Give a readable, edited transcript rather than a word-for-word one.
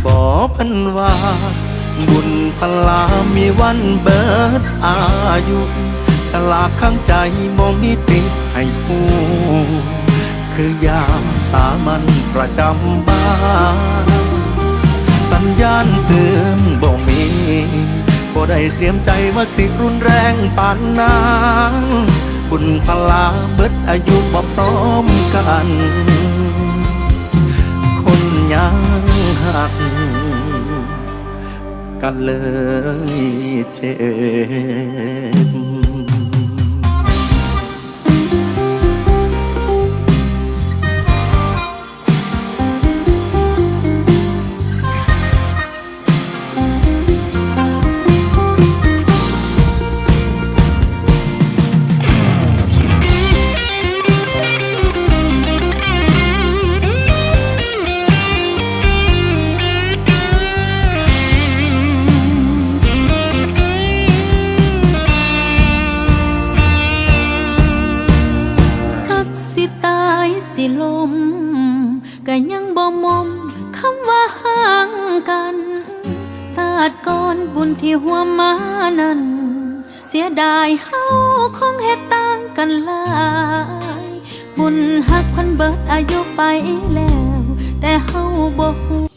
บอกพันว่าบุญพลามีวันเบิดอายุฉลากข้างใจมองนิติให้ผู้คือยามสามัญประจำบ้านสัญญาณเตือนบ่มีบ่ได้เตรียมใจว่าสิรุนแรงปานนั้นบุญพลาเบิดอายุบ่พร้อมกันคนยังหักกันเลยเจ็บสิลมก็ยังบ่มมคำว่าห่างกันศาสตร์ก่อนบุญที่หัวมานั้นเสียดายเฮาคงเฮ็ดต่างกันหลายบุญฮักพันเบิดอายุไปแล้วแต่เฮาบ่ฮู้